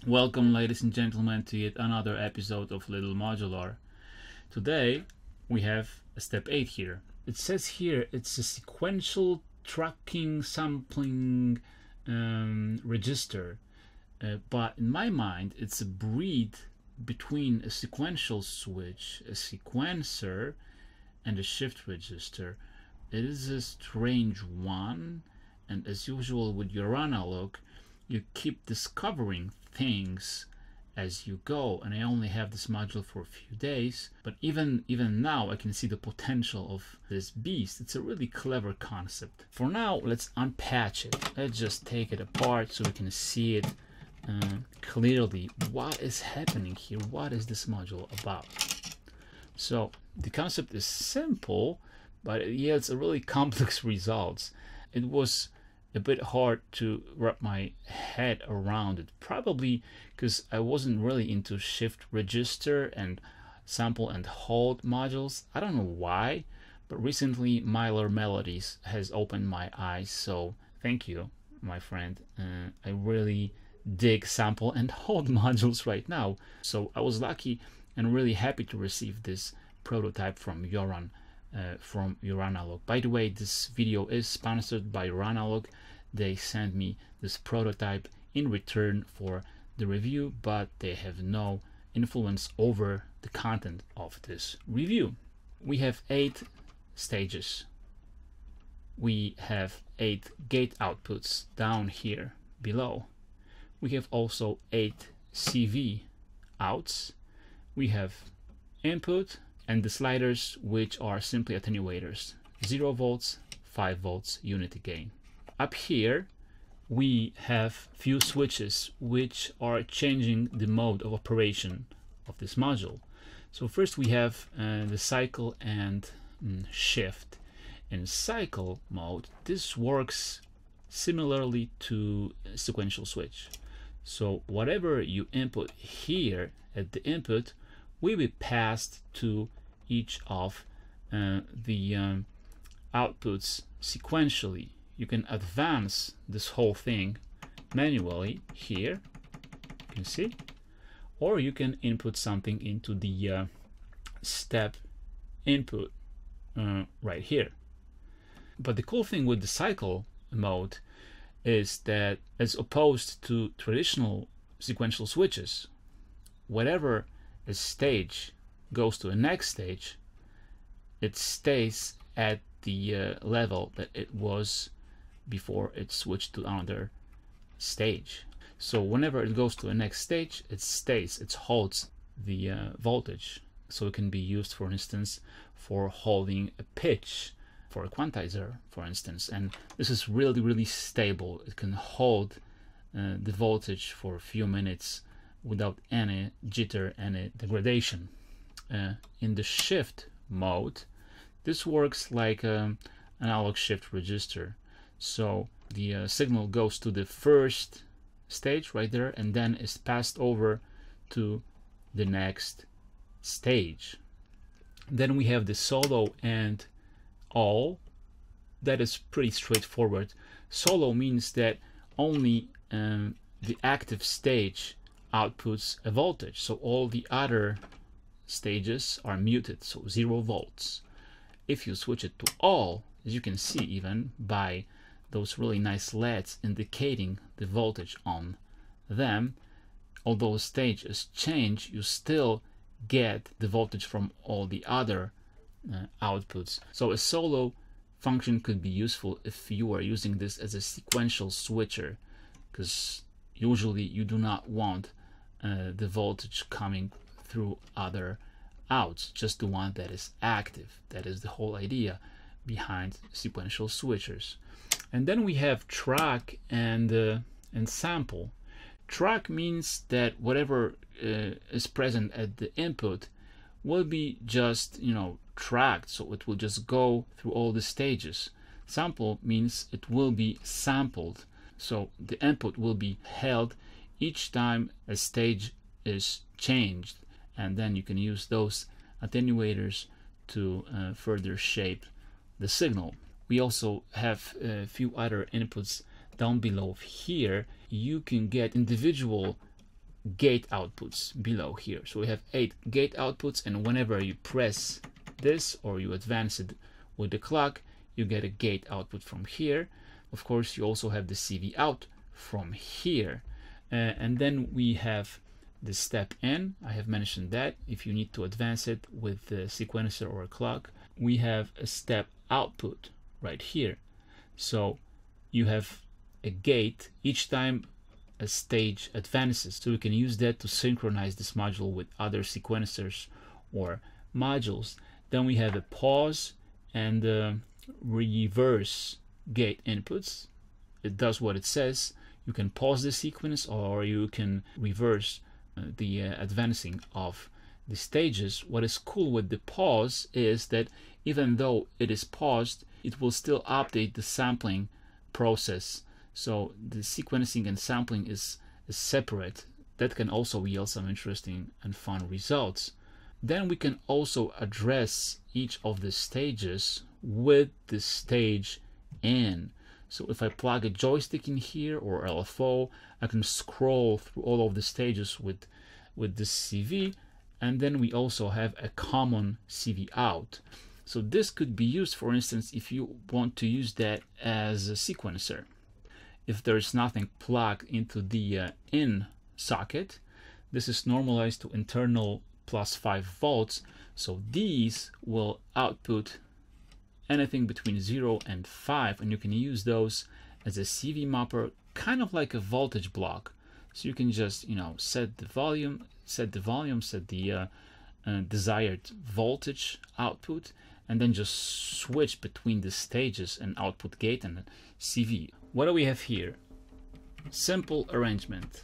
Welcome, ladies and gentlemen, to yet another episode of Little Modular. Today we have a step 8 here. It says here it's a sequential tracking sampling register, but in my mind it's a breed between a sequential switch, a sequencer, and a shift register. It is a strange one, and as usual with JORANALOGUE, you keep discovering things as you go, and I only have this module for a few days, but even now I can see the potential of this beast. It's a really clever concept. For now, let's unpatch it. Let's just take it apart so we can see it clearly. What is happening here? What is this module about? So the concept is simple, but it yields a really complex results. It was a bit hard to wrap my head around it, probably because I wasn't really into shift register and sample and hold modules. I don't know why, but recently Myler Melodies has opened my eyes, so thank you, my friend. I really dig sample and hold modules right now, so I was lucky and really happy to receive this prototype from JORANALOGUE. By the way, this video is sponsored by JORANALOGUE. They sent me this prototype in return for the review, but they have no influence over the content of this review. We have 8 stages. We have 8 gate outputs down here below. We have also 8 CV outs. We have input and the sliders, which are simply attenuators, 0 volts, 5 volts unity gain. Up here we have few switches which are changing the mode of operation of this module. So first we have the cycle and shift. In cycle mode, this works similarly to a sequential switch. So whatever you input here at the input will be passed to each of the outputs sequentially. You can advance this whole thing manually here, you can see, or you can input something into the step input right here. But the cool thing with the cycle mode is that, as opposed to traditional sequential switches, whatever a stage goes to a next stage, it stays at the level that it was before it switched to another stage. So whenever it goes to the next stage, it stays, it holds the voltage. So it can be used, for instance, for holding a pitch for a quantizer, for instance. And this is really stable. It can hold the voltage for a few minutes without any jitter, any degradation. In the shift mode, this works like an analog shift register. So the signal goes to the first stage right there and then is passed over to the next stage. Then we have the solo and all. That is pretty straightforward. Solo means that only the active stage outputs a voltage, so all the other stages are muted, so 0 volts. If you switch it to all, as you can see even by those really nice LEDs indicating the voltage on them, although stages change, you still get the voltage from all the other outputs. So a solo function could be useful if you are using this as a sequential switcher, because usually you do not want the voltage coming through other outs, just the one that is active. That is the whole idea behind sequential switchers. And then we have track and sample. Track means that whatever is present at the input will be just, tracked, so it will just go through all the stages. Sample means it will be sampled. So the input will be held each time a stage is changed, and then you can use those attenuators to further shape the signal. We also have a few other inputs down below here. You can get individual gate outputs below here. So we have 8 gate outputs, and whenever you press this or you advance it with the clock, you get a gate output from here. Of course, you also have the CV out from here. And then we have the step in. I have mentioned that if you need to advance it with the sequencer or a clock. We have a step output right here. So you have a gate each time a stage advances. So we can use that to synchronize this module with other sequencers or modules. Then we have a pause and reverse gate inputs. It does what it says. You can pause the sequence or you can reverse the advancing of the stages. What is cool with the pause is that even though it is paused, it will still update the sampling process. So the sequencing and sampling is separate. That can also yield some interesting and fun results. Then we can also address each of the stages with the stage in. So if I plug a joystick in here or LFO, I can scroll through all of the stages with this CV, and then we also have a common CV out. So this could be used, for instance, if you want to use that as a sequencer. If there's nothing plugged into the in socket, this is normalized to internal +5 volts. So these will output anything between 0 and 5, and you can use those as a CV mapper, kind of like a voltage block. So you can just, set the volume, set the desired voltage output, and then just switch between the stages and output gate and CV. What do we have here? Simple arrangement.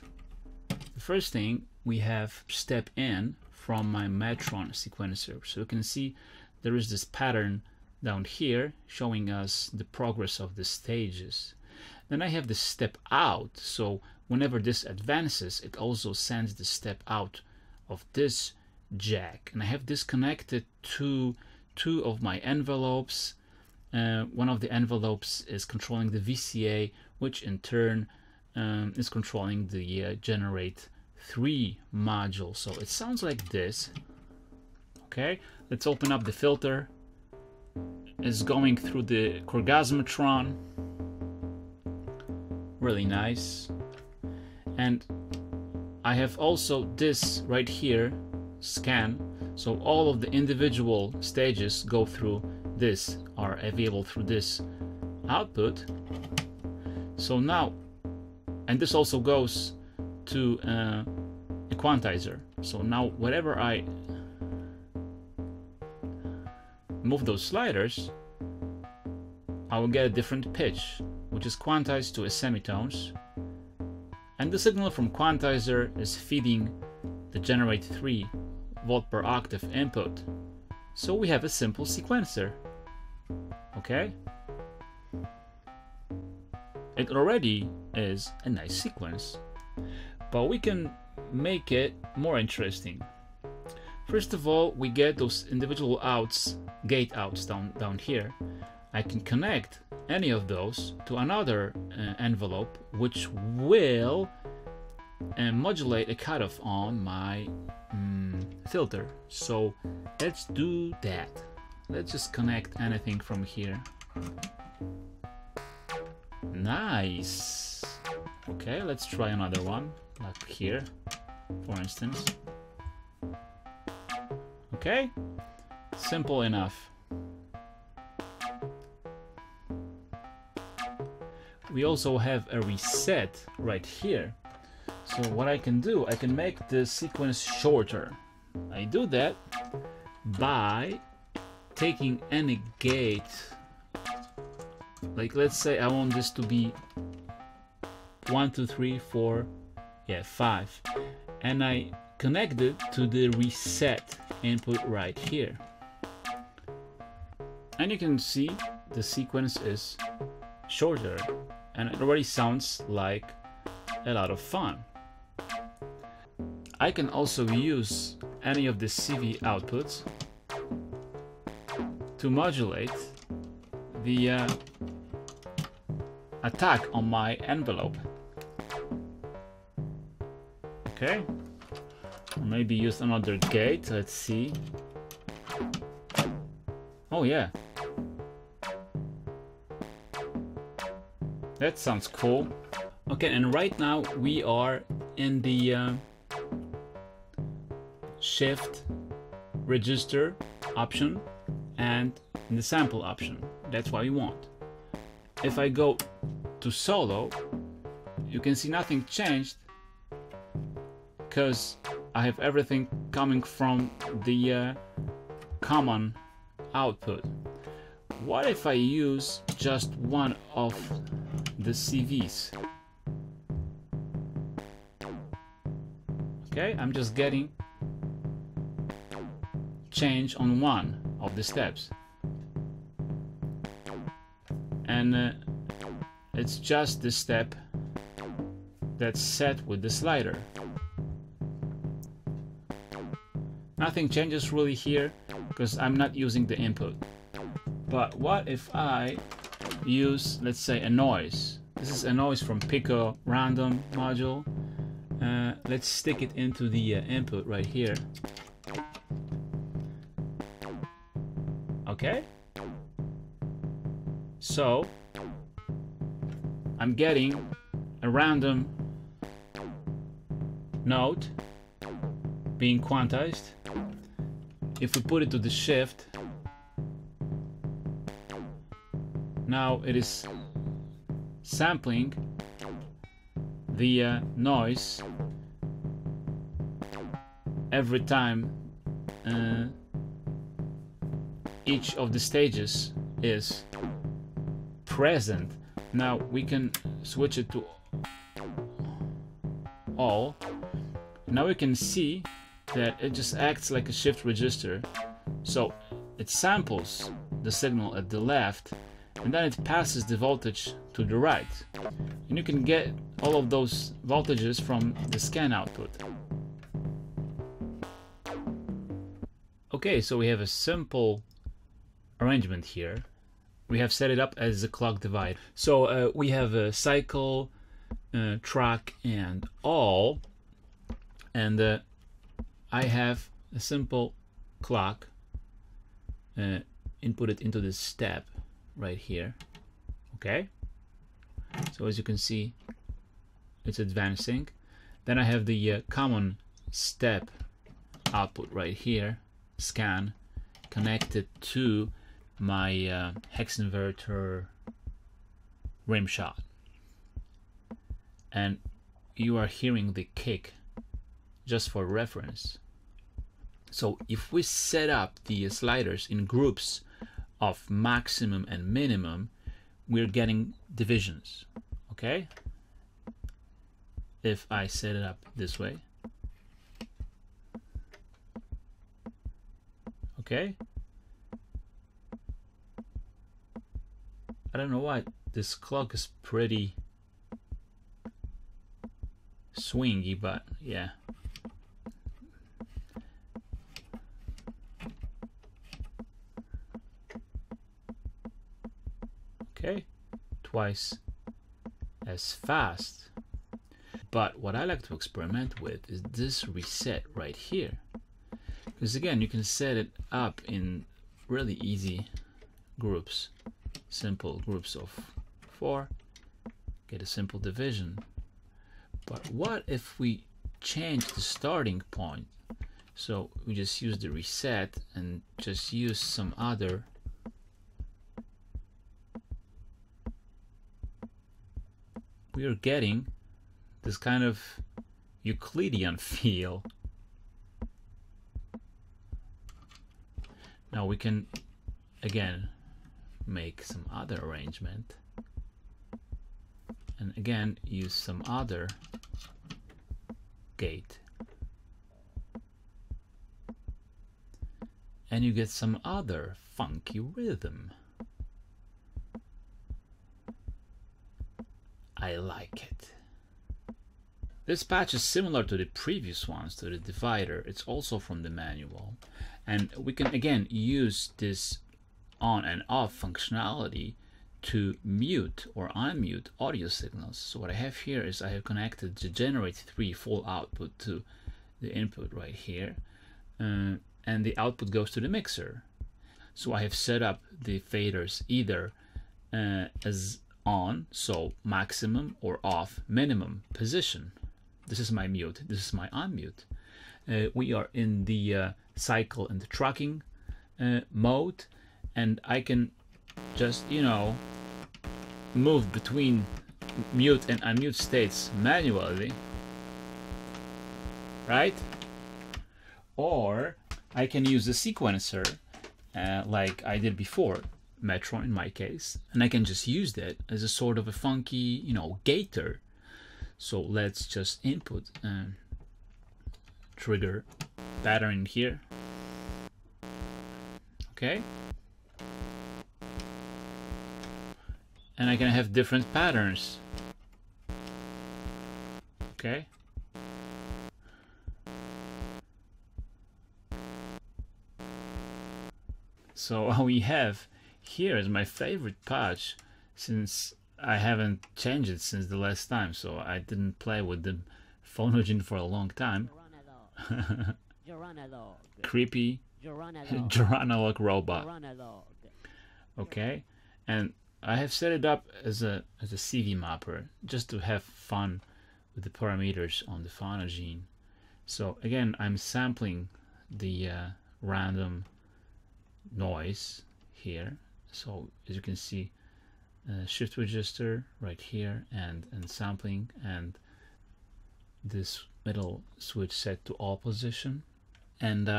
The first thing, we have step in from my Metron sequencer. So you can see there is this pattern down here showing us the progress of the stages. Then I have the step out. So whenever this advances, it also sends the step out of this jack. And I have this connected to 2 of my envelopes. One of the envelopes is controlling the VCA, which in turn is controlling the generate 3 module. So it sounds like this. Okay, let's open up the filter. It's going through the Corgasmatron. Really nice. And I have also this right here, scan. So all of the individual stages go through this, are available through this output. So now, and this also goes to a quantizer. So now whatever I move those sliders, I will get a different pitch, which is quantized to a semitones. And the signal from quantizer is feeding the generate 3 volt per octave input. So we have a simple sequencer. Okay? It already is a nice sequence, but we can make it more interesting. First of all, we get those individual outs, gate outs down here. I can connect any of those to another envelope, which will modulate a cutoff on my filter. So let's do that. Let's just connect anything from here. Nice. Okay, let's try another one, like here, for instance. Okay, simple enough. We also have a reset right here. So what I can do, I can make the sequence shorter. I do that by taking any gate. Like, let's say I want this to be 1, 2, 3, 4, 5, and I connect it to the reset input right here. And you can see the sequence is shorter. and it already sounds like a lot of fun. I can also use any of the CV outputs to modulate the attack on my envelope. Okay, or maybe use another gate. Let's see. Oh yeah, that sounds cool. Okay, and right now we are in the shift register option and in the sample option. That's what we want. If I go to solo, you can see nothing changed because I have everything coming from the common output. What if I use just one of the CVs? Okay, I'm just getting change on one of the steps, and it's just the step that's set with the slider. Nothing changes really here because I'm not using the input. But what if I use, let's say, a noise? This is a noise from Pico random module. Let's stick it into the input right here. Okay, so I'm getting a random note being quantized. If we put it to the shift, now it is sampling the noise every time each of the stages is present. Now we can switch it to all. Now we can see that it just acts like a shift register. So it samples the signal at the left and then it passes the voltage to the right. And you can get all of those voltages from the scan output. Okay, so we have a simple arrangement here. We have set it up as a clock divide. So we have a cycle, track, and all, and I have a simple clock inputted into this step right here. Okay, so as you can see, it's advancing. Then I have the common step output right here, scan, connected to my hex inverter rim shot, and you are hearing the kick just for reference. So if we set up the sliders in groups of maximum and minimum, we're getting divisions. Okay, if I set it up this way, okay, I don't know why this clock is pretty swingy, but yeah. Okay, twice as fast. But what I like to experiment with is this reset right here, because again, you can set it up in really easy groups, simple groups of 4, get a simple division. But what if we change the starting point? So we just use the reset and just use some other we are getting this kind of Euclidean feel. Now we can again make some other arrangement and again use some other gate, and you get some other funky rhythm. I like it. This patch is similar to the previous ones, to the divider. It's also from the manual. And we can again use this on and off functionality to mute or unmute audio signals. So what I have here is I have connected the generate 3 full output to the input right here. And the output goes to the mixer. So I have set up the faders either as on, so maximum, or off, minimum position. This is my mute, this is my unmute. We are in the cycle and the tracking mode, and I can just, you know, move between mute and unmute states manually, right? Or I can use a sequencer like I did before, Metro in my case, and I can just use that as a sort of a funky, you know, gator. So let's just input trigger pattern here. Okay. And I can have different patterns. Okay. So what we have here is my favorite patch, since I haven't changed it since the last time, so I didn't play with the Phonogen for a long time. Creepy JORANALOGUE robot. Okay, and I have set it up as a CV mapper just to have fun with the parameters on the Phonogen. So again, I'm sampling the random noise here. So as you can see, shift register right here, and sampling, and this middle switch set to all position. And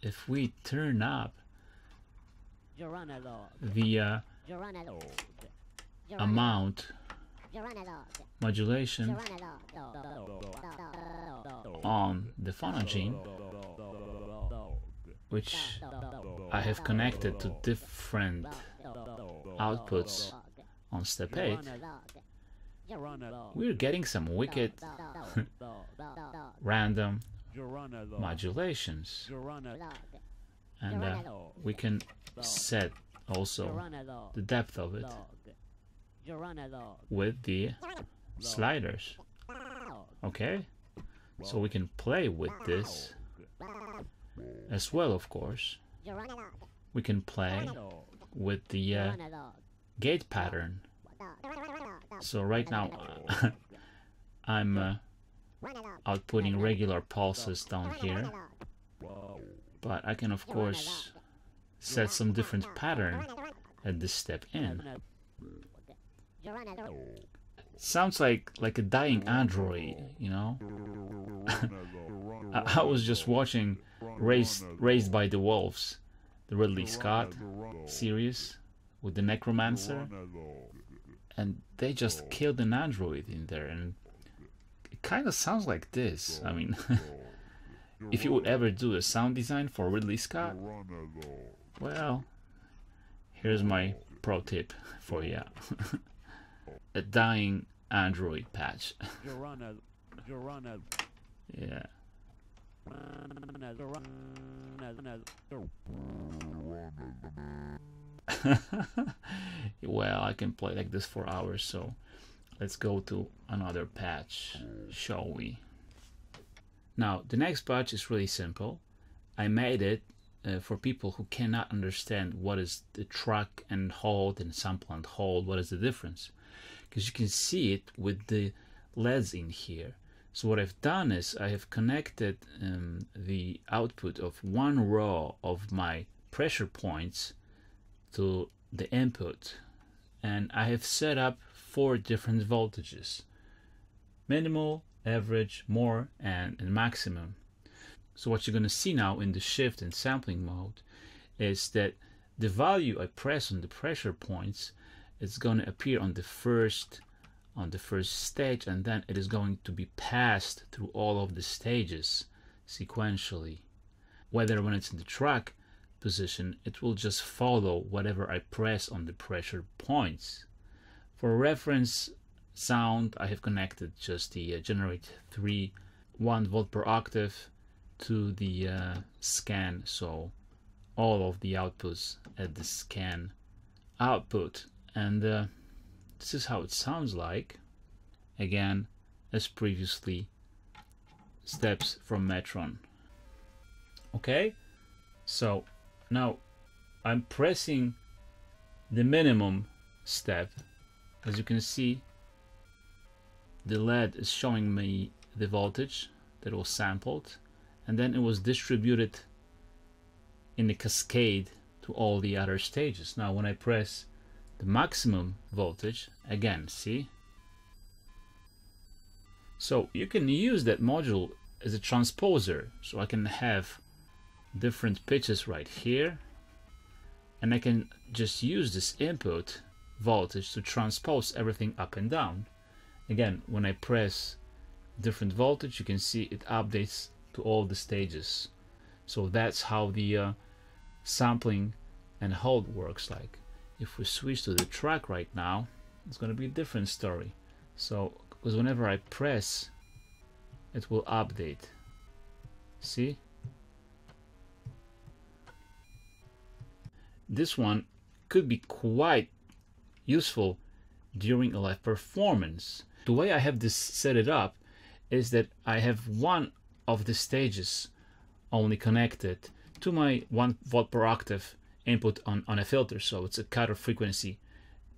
if we turn up the amount modulation on the Phonogen, which I have connected to different outputs on step 8, we're getting some wicked random modulations. And we can set also the depth of it with the sliders. Okay, so we can play with this as well. Of course, we can play with the gate pattern. So right now I'm outputting regular pulses down here, but I can of course set some different pattern at this step in. Sounds like a dying android, you know. I was just watching Raised by the Wolves, the Ridley Scott series with the necromancer, and they just killed an android in there, and it kind of sounds like this. I mean, if you would ever do a sound design for Ridley Scott, well, here's my pro tip for you. A dying android patch. Yeah. Well, I can play like this for hours, so let's go to another patch, shall we? Now, the next patch is really simple. I made it for people who cannot understand what is the track and hold and sample and hold, what is the difference, because you can see it with the LEDs in here. So what I've done is I have connected the output of one row of my pressure points to the input, and I have set up 4 different voltages: minimal, average, more, and maximum. So what you're going to see now in the shift and sampling mode is that the value I press on the pressure points is going to appear on the first stage, and then it is going to be passed through all of the stages sequentially. Whether when it's in the track position, it will just follow whatever I press on the pressure points. For reference, sound, I have connected just the generate 3 1 volt per octave to the scan, so all of the outputs at the scan output, and this is how it sounds like, again as previously, steps from Metron. Okay, so now I'm pressing the minimum step. As you can see, the LED is showing me the voltage that was sampled, and then it was distributed in a cascade to all the other stages. Now when I press the maximum voltage, again, see? So you can use that module as a transposer, so I can have different pitches right here, and I can just use this input voltage to transpose everything up and down. Again, when I press different voltage, you can see it updates to all the stages. So that's how the sampling and hold works like. If we switch to the track right now, it's going to be a different story. So because whenever I press, it will update. See? This one could be quite useful during a live performance. The way I have this set it up is that I have one of the stages only connected to my 1 volt per octave input on a filter, so it's a cutoff frequency.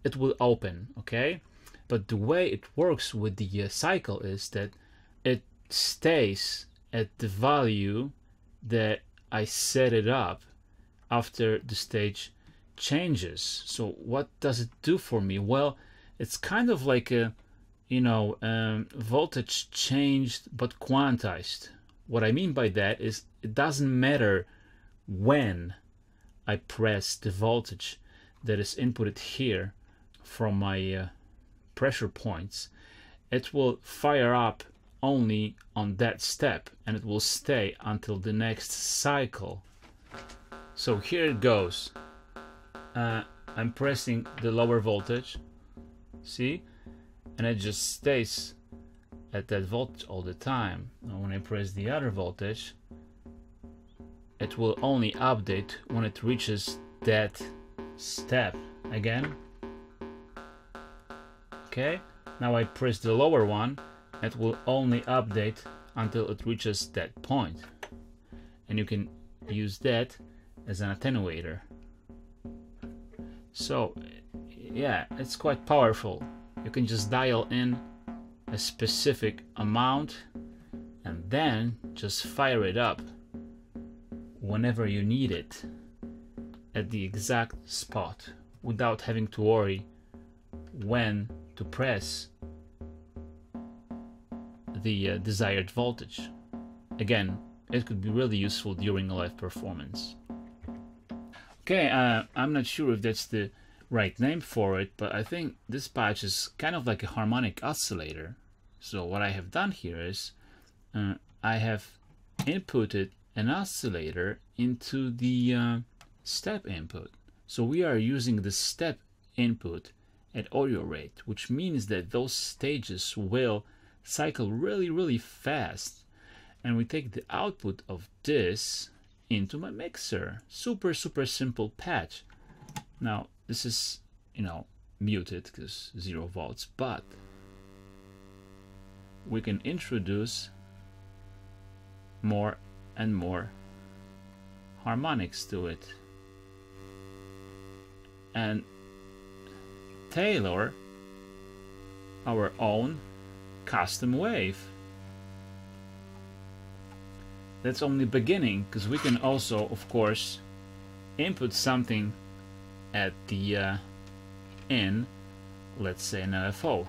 It will open, okay? But the way it works with the cycle is that it stays at the value that I set it up after the stage changes. So what does it do for me? Well, it's kind of like a, voltage changed but quantized. What I mean by that is it doesn't matter when I press the voltage that is inputted here from my pressure points. It will fire up only on that step, and it will stay until the next cycle. So here it goes. I'm pressing the lower voltage, see, and it just stays at that voltage all the time. Now when I press the other voltage, it will only update when it reaches that step again. Okay, now I press the lower one, it will only update until it reaches that point, and you can use that as an attenuator. So yeah, it's quite powerful. You can just dial in a specific amount and then just fire it up whenever you need it at the exact spot without having to worry when to press the desired voltage. Again, it could be really useful during a live performance. Okay, I'm not sure if that's the right name for it, but I think this patch is kind of like a harmonic oscillator. So what I have done here is I have inputted an oscillator into the step input. So we are using the step input at audio rate, which means that those stages will cycle really fast, and we take the output of this into my mixer. Super simple patch. Now this is muted because 0 volts, but we can introduce more and more harmonics to it and tailor our own custom wave. That's only beginning, because we can also, of course, input something at the in, let's say an LFO.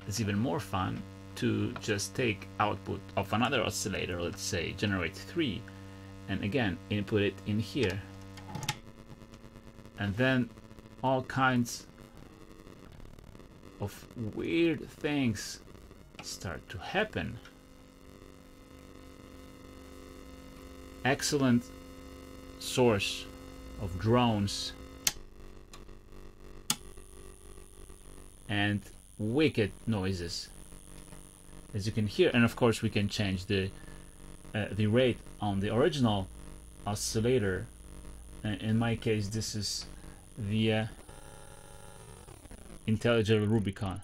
It's even more fun to just take output of another oscillator, let's say generate 3, and again input it in here, and then all kinds of weird things start to happen. Excellent source of drones and wicked noises, as you can hear. And of course we can change the rate on the original oscillator. In my case, this is the Intelligent Rubicon.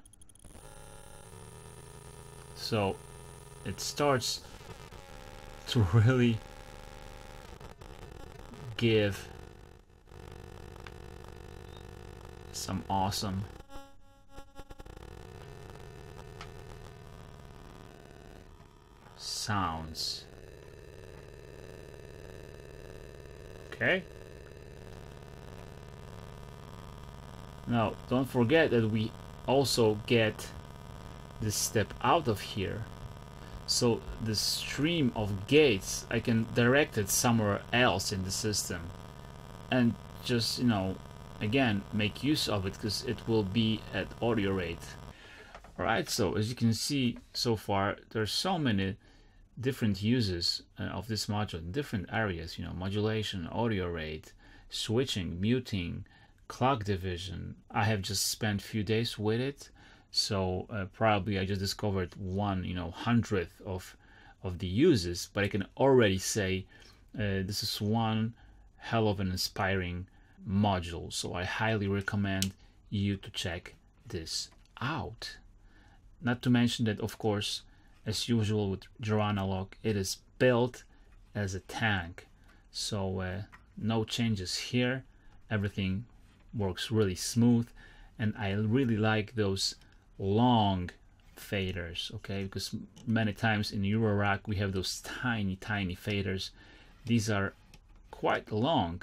So it starts to really give some awesome sounds. Okay. Now don't forget that we also get this step out of here, so the stream of gates I can direct it somewhere else in the system and just, you know, again make use of it, because it will be at audio rate. Alright, so as you can see so far, there's so many different uses of this module in different areas, you know, modulation, audio rate, switching, muting, clock division. I have just spent a few days with it, so probably I just discovered 1/100th of the uses, but I can already say this is one hell of an inspiring module, so I highly recommend you to check this out. Not to mention that, of course, as usual with JORANALOGUE, it is built as a tank, so no changes here. Everything works really smooth, and I really like those long faders, okay, because many times in Eurorack we have those tiny faders. These are quite long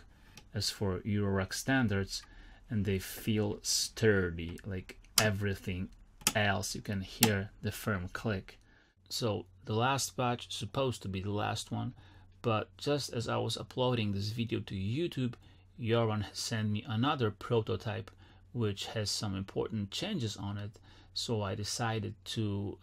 as for Eurorack standards, and they feel sturdy like everything else. You can hear the firm click. So the last batch is supposed to be the last one, but just as I was uploading this video to YouTube, Joran has sent me another prototype which has some important changes on it, so I decided to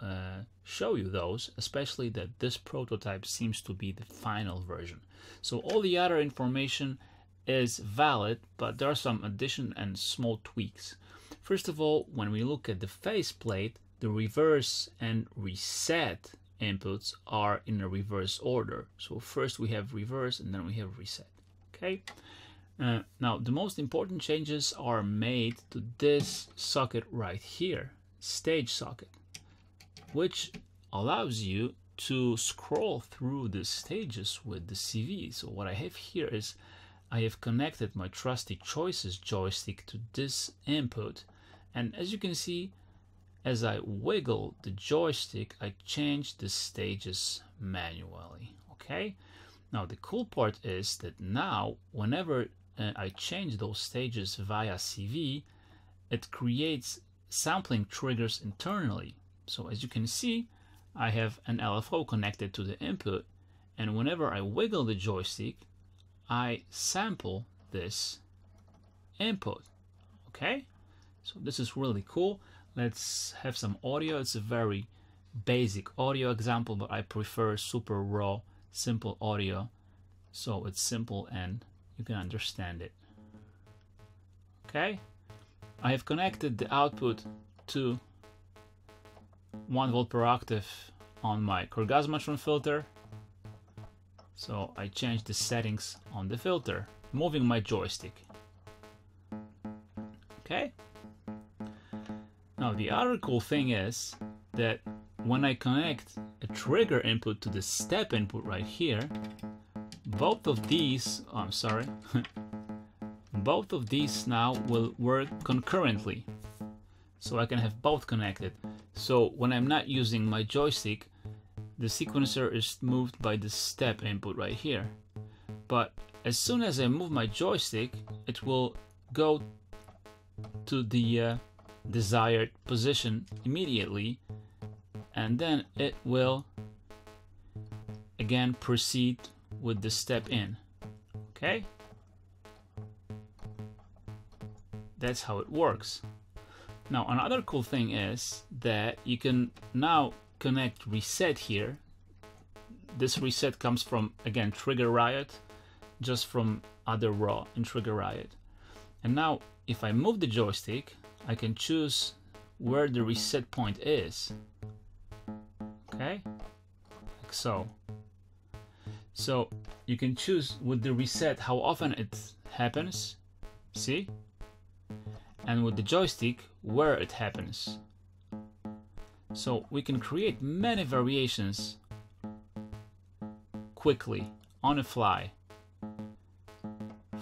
show you those, especially that this prototype seems to be the final version. So all the other information is valid, but there are some addition and small tweaks. First of all, when we look at the faceplate, the reverse and reset inputs are in a reverse order. So first we have reverse and then we have reset. Okay. Now the most important changes are made to this socket right here, stage socket, which allows you to scroll through the stages with the CV. So what I have here is I have connected my trusty choices joystick to this input, and as you can see, as I wiggle the joystick, I change the stages manually. Okay. Now the cool part is that now whenever I change those stages via CV, it creates sampling triggers internally. So as you can see, I have an LFO connected to the input, and whenever I wiggle the joystick, I sample this input. Okay, so this is really cool. Let's have some audio. It's a very basic audio example, but I prefer super raw, simple audio, so it's simple and you can understand it. Okay, I have connected the output to 1 volt per octave on my Korgazmatron filter. So I changed the settings on the filter, moving my joystick. Okay. Now the other cool thing is that when I connect a trigger input to the step input right here, both of these, oh, I'm sorry, both of these now will work concurrently. So I can have both connected. So when I'm not using my joystick, the sequencer is moved by the step input right here. But as soon as I move my joystick, it will go to the desired position immediately, and then it will again proceed with the step in. Okay, that's how it works. Now another cool thing is that you can now connect reset here. This reset comes from, again, Trigger Riot, just from other raw in Trigger Riot. And now if I move the joystick, I can choose where the reset point is. Okay, like so. So you can choose with the reset how often it happens, see? And with the joystick where it happens. So we can create many variations quickly on the fly.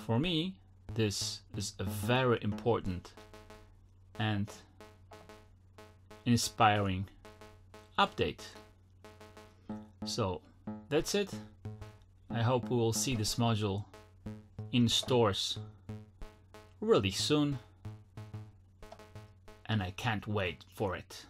For me, this is a very important and inspiring update. So that's it. I hope we will see this module in stores really soon, and I can't wait for it.